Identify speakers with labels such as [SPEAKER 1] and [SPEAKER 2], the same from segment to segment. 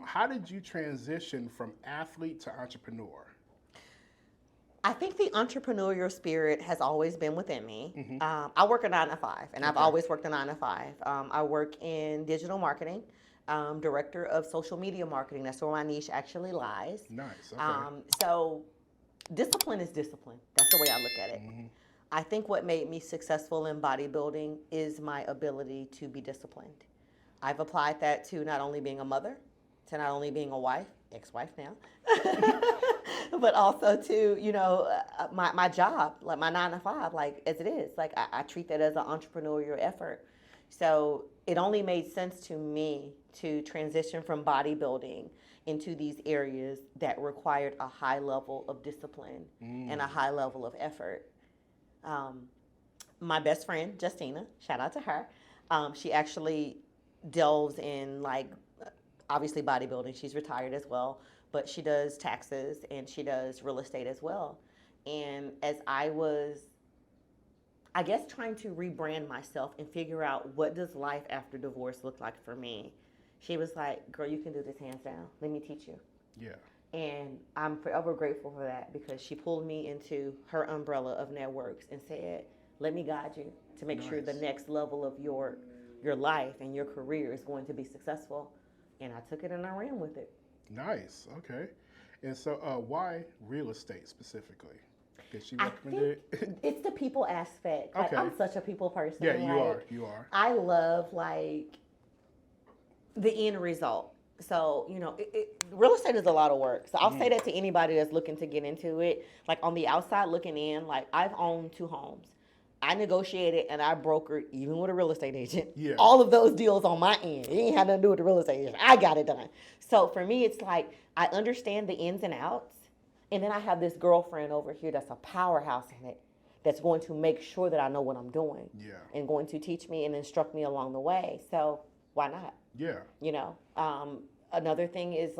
[SPEAKER 1] How did you transition from athlete to entrepreneur?
[SPEAKER 2] I think the entrepreneurial spirit has always been within me.
[SPEAKER 1] Mm-hmm.
[SPEAKER 2] I work a 9 to 5, and I've
[SPEAKER 1] Okay.
[SPEAKER 2] always worked a 9 to 5. I work in digital marketing, director of social media marketing. That's where my niche actually lies.
[SPEAKER 1] Nice. Okay.
[SPEAKER 2] So discipline is discipline. That's the way I look at it.
[SPEAKER 1] Mm-hmm.
[SPEAKER 2] I think what made me successful in bodybuilding is my ability to be disciplined. I've applied that to not only being a mother, to not only being a wife, ex-wife now, but also to, my job, like my 9 to 5, like as it is. Like I treat that as an entrepreneurial effort. So it only made sense to me to transition from bodybuilding into these areas that required a high level of discipline and a high level of effort. My best friend, Justina, shout out to her. She actually delves in obviously bodybuilding. She's retired as well, but she does taxes and she does real estate as well. And as I was, I guess, trying to rebrand myself and figure out what does life after divorce look like for me, she was like, girl, you can do this hands down. Let me teach you.
[SPEAKER 1] Yeah.
[SPEAKER 2] And I'm forever grateful for that because she pulled me into her umbrella of networks and said, let me guide you to make sure the next level of your life and your career is going to be successful. And I took it and I ran with it.
[SPEAKER 1] Nice. Okay. And so why real estate specifically? Did she recommend it?
[SPEAKER 2] It's the people aspect.
[SPEAKER 1] Okay.
[SPEAKER 2] I'm such a people person.
[SPEAKER 1] Yeah, you are.
[SPEAKER 2] I love the end result. So, real estate is a lot of work. So I'll say that to anybody that's looking to get into it. Like on the outside looking in, I've owned 2 homes. I negotiated and I brokered, even with a real estate agent, all of those deals on my end. It ain't had nothing to do with the real estate agent. I got it done. So for me, it's like I understand the ins and outs. And then I have this girlfriend over here that's a powerhouse in it, that's going to make sure that I know what I'm doing.
[SPEAKER 1] Yeah.
[SPEAKER 2] And going to teach me and instruct me along the way. So why not?
[SPEAKER 1] Yeah.
[SPEAKER 2] Another thing is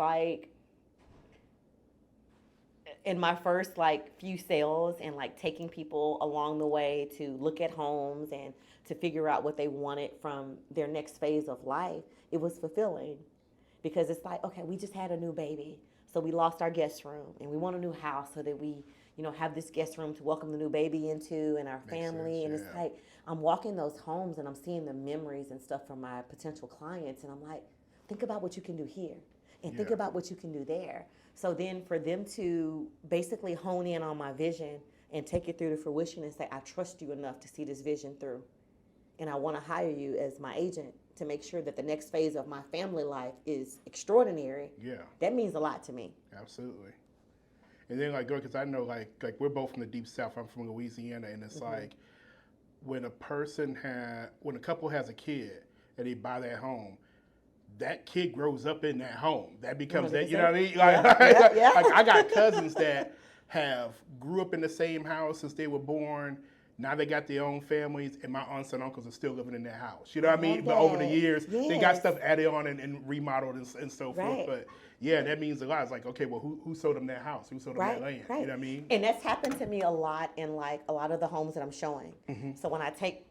[SPEAKER 2] in my first few sales and taking people along the way to look at homes and to figure out what they wanted from their next phase of life, it was fulfilling because it's like, okay, we just had a new baby, so we lost our guest room and we want a new house so that we have this guest room to welcome the new baby into and our family. And it's like I'm walking those homes and I'm seeing the memories and stuff from my potential clients, and I'm like, think about what you can do here and think about what you can do there. So then for them to basically hone in on my vision and take it through to fruition and say, I trust you enough to see this vision through. And I want to hire you as my agent to make sure that the next phase of my family life is extraordinary.
[SPEAKER 1] Yeah.
[SPEAKER 2] That means a lot to me.
[SPEAKER 1] Absolutely. And then because I know we're both from the deep South. I'm from Louisiana, and it's like when a couple has a kid and they buy that home, that kid grows up in that home. That becomes that, you know what I mean? I got cousins that grew up in the same house since they were born. Now they got their own families, and my aunts and uncles are still living in their house. You know what I mean? But over the years, they got stuff added on and remodeled and so forth. But yeah, that means a lot. It's like, okay, well, who sold them that house? Who sold them that land? You know what I mean?
[SPEAKER 2] And that's happened to me a lot in a lot of the homes that I'm showing. So when I take,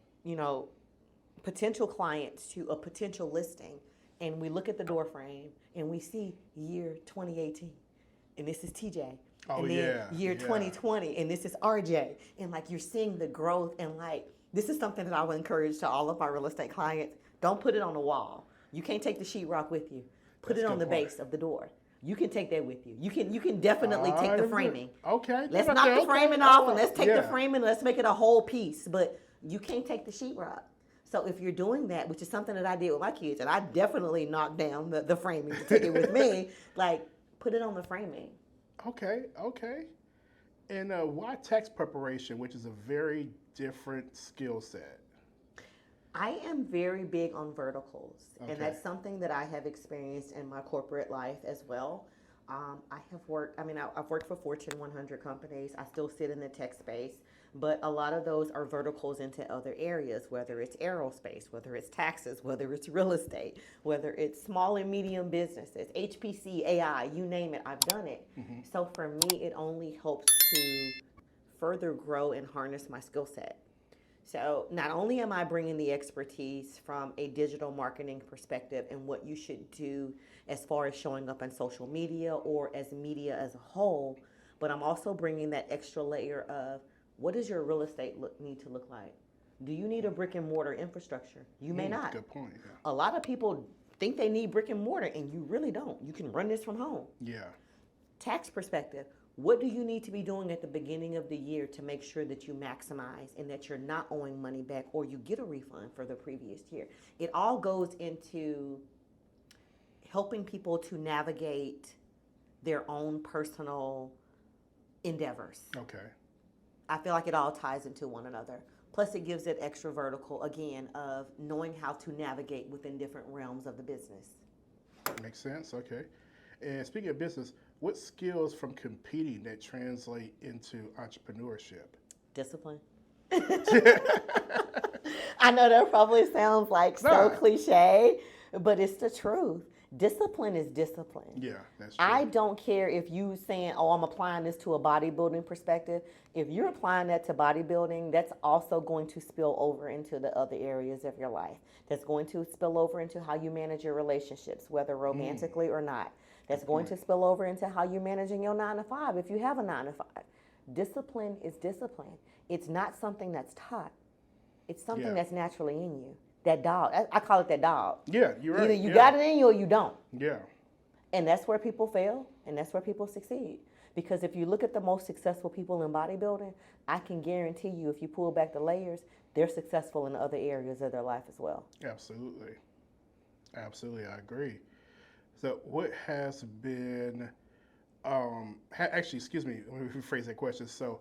[SPEAKER 2] potential clients to a potential listing, and we look at the door frame and we see year 2018, and this is TJ.
[SPEAKER 1] Oh,
[SPEAKER 2] and then year 2020, and this is RJ. And you're seeing the growth, and this is something that I would encourage to all of my real estate clients. Don't put it on the wall. You can't take the sheetrock with you. Put it on the base of the door. You can take that with you. You can definitely take the framing.
[SPEAKER 1] Okay.
[SPEAKER 2] Let's knock the framing off and let's take the framing, let's make it a whole piece. But you can't take the sheetrock. So if you're doing that, which is something that I did with my kids, and I definitely knocked down the framing to take it with me, put it on the framing.
[SPEAKER 1] Okay. And why tax preparation, which is a very different skill set?
[SPEAKER 2] I am very big on verticals, and that's something that I have experienced in my corporate life as well. I've worked for Fortune 100 companies. I still sit in the tech space, but a lot of those are verticals into other areas, whether it's aerospace, whether it's taxes, whether it's real estate, whether it's small and medium businesses, HPC, AI, you name it, I've done it. So for me, it only helps to further grow and harness my skill set. So not only am I bringing the expertise from a digital marketing perspective and what you should do as far as showing up on social media or as media as a whole, but I'm also bringing that extra layer of what does your real estate need to look like? Do you need a brick and mortar infrastructure? You may not.
[SPEAKER 1] Good point. Yeah.
[SPEAKER 2] A lot of people think they need brick and mortar, and you really don't. You can run this from home.
[SPEAKER 1] Yeah.
[SPEAKER 2] Tax perspective. What do you need to be doing at the beginning of the year to make sure that you maximize and that you're not owing money back or you get a refund for the previous year? It all goes into helping people to navigate their own personal endeavors.
[SPEAKER 1] Okay.
[SPEAKER 2] I feel like it all ties into one another. Plus, it gives it extra vertical, again, of knowing how to navigate within different realms of the business.
[SPEAKER 1] Makes sense. Okay. And speaking of business, what skills from competing that translate into entrepreneurship?
[SPEAKER 2] Discipline. I know that probably sounds like so cliche, but it's the truth. Discipline is discipline.
[SPEAKER 1] Yeah, that's true.
[SPEAKER 2] I don't care if you saying, oh, I'm applying this to a bodybuilding perspective. If you're applying that to bodybuilding, that's also going to spill over into the other areas of your life. That's going to spill over into how you manage your relationships, whether romantically or not. That's going to spill over into how you're managing your 9 to 5 if you have a 9 to 5. Discipline is discipline. It's not something that's taught. It's something that's naturally in you. That dog. I call it that dog.
[SPEAKER 1] Yeah, you're right.
[SPEAKER 2] Either you got it in you or you don't.
[SPEAKER 1] Yeah.
[SPEAKER 2] And that's where people fail and that's where people succeed. Because if you look at the most successful people in bodybuilding, I can guarantee you if you pull back the layers, they're successful in other areas of their life as well.
[SPEAKER 1] Absolutely. Absolutely, I agree. So what has been, actually, excuse me, let me rephrase that question. So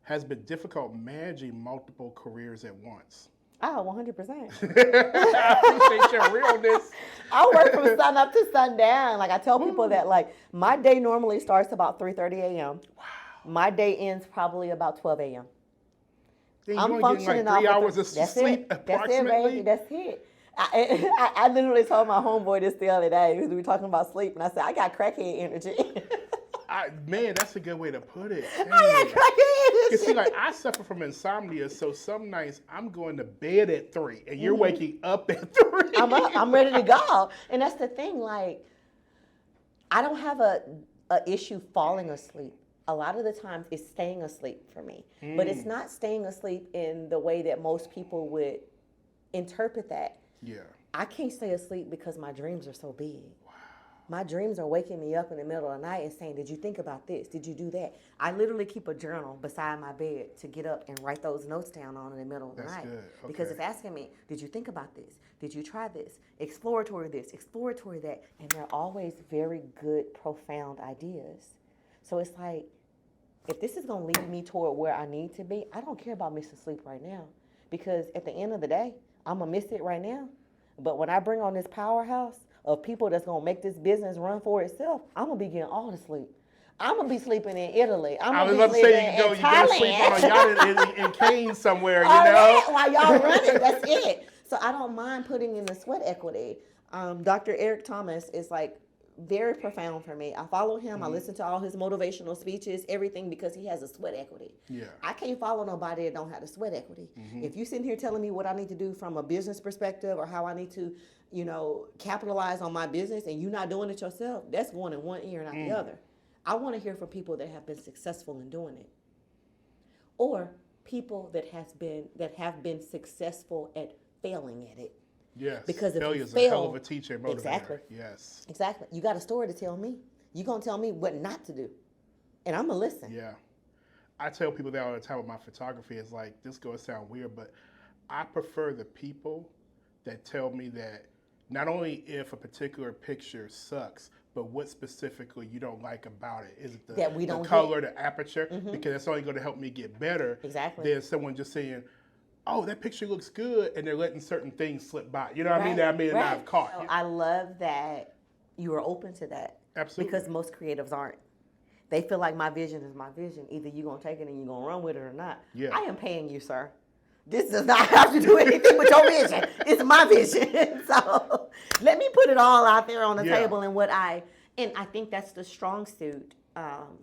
[SPEAKER 1] has it been difficult managing multiple careers at once?
[SPEAKER 2] Oh, 100%.
[SPEAKER 1] I appreciate your realness.
[SPEAKER 2] I work from sun up to sundown. Like I tell people that like my day normally starts about 3:30 a.m. Wow. My day ends probably about 12 a.m.
[SPEAKER 1] Then
[SPEAKER 2] I'm
[SPEAKER 1] you're
[SPEAKER 2] functioning
[SPEAKER 1] getting like 3
[SPEAKER 2] off
[SPEAKER 1] hours of sleep approximately?
[SPEAKER 2] That's it, baby. That's it. I literally told my homeboy this the other day. We were talking about sleep, and I said, I got crackhead energy.
[SPEAKER 1] Man, that's a good way to put it.
[SPEAKER 2] I got crackhead energy.
[SPEAKER 1] Because see, like, I suffer from insomnia, so some nights I'm going to bed at 3, and you're waking up at 3.
[SPEAKER 2] I'm up. I'm ready to go. And that's the thing. Like, I don't have a issue falling asleep. A lot of the times it's staying asleep for me. But it's not staying asleep in the way that most people would interpret that.
[SPEAKER 1] Yeah.
[SPEAKER 2] I can't stay asleep because my dreams are so big. Wow. My dreams are waking me up in the middle of the night and saying, did you think about this? Did you do that? I literally keep a journal beside my bed to get up and write those notes down on in the middle of the night. Good. Okay. Because it's asking me, did you think about this? Did you try this? Exploratory this, exploratory that. And they're always very good, profound ideas. So it's like, if this is going to lead me toward where I need to be, I don't care about missing sleep right now. Because at the end of the day, I'm going to miss it right now. But when I bring on this powerhouse of people that's going to make this business run for itself, I'm going to be getting all the sleep. I'm going to be sleeping in Italy.
[SPEAKER 1] I was about to say, you're going to sleep on a yacht in Canes somewhere, you know?
[SPEAKER 2] While y'all running, that's it. So I don't mind putting in the sweat equity. Dr. Eric Thomas is like very profound for me. I follow him. I listen to all his motivational speeches, everything, because he has a sweat equity. Yeah. I can't follow nobody that don't have a sweat equity. If you sitting here telling me what I need to do from a business perspective or how I need to, capitalize on my business and you're not doing it yourself, that's going in one ear and out the other. I want to hear from people that have been successful in doing it. Or people that have been successful at failing at it.
[SPEAKER 1] Yes,
[SPEAKER 2] because
[SPEAKER 1] failure is a hell of a teacher and motivator.
[SPEAKER 2] Exactly.
[SPEAKER 1] Yes.
[SPEAKER 2] Exactly. You got a story to tell me. You're going to tell me what not to do. And I'm going to listen.
[SPEAKER 1] Yeah. I tell people that all the time with my photography. It's like, this is going to sound weird, but I prefer the people that tell me that not only if a particular picture sucks, but what specifically you don't like about it. Is it the color, the aperture? Because that's only going to help me get better than someone just saying, oh, that picture looks good, and they're letting certain things slip by. You know what I mean? That I may not have caught.
[SPEAKER 2] So I love that you are open to that.
[SPEAKER 1] Absolutely.
[SPEAKER 2] Because most creatives aren't. They feel like my vision is my vision. Either you're going to take it and you're going to run with it or not. Yeah. I am paying you, sir. This does not have to do anything with your vision. It's my vision. So let me put it all out there on the table and I think that's the strong suit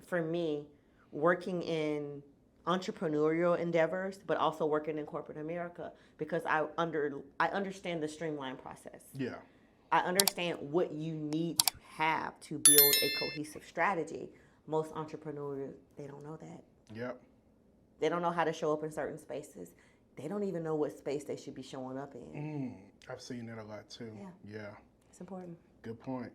[SPEAKER 2] for me working in entrepreneurial endeavors, but also working in corporate America because I understand the streamline process.
[SPEAKER 1] Yeah.
[SPEAKER 2] I understand what you need to have to build a cohesive strategy. Most entrepreneurs, they don't know that.
[SPEAKER 1] Yep.
[SPEAKER 2] They don't know how to show up in certain spaces. They don't even know what space they should be showing up in.
[SPEAKER 1] I've seen that a lot too.
[SPEAKER 2] Yeah.
[SPEAKER 1] Yeah.
[SPEAKER 2] It's important.
[SPEAKER 1] Good point.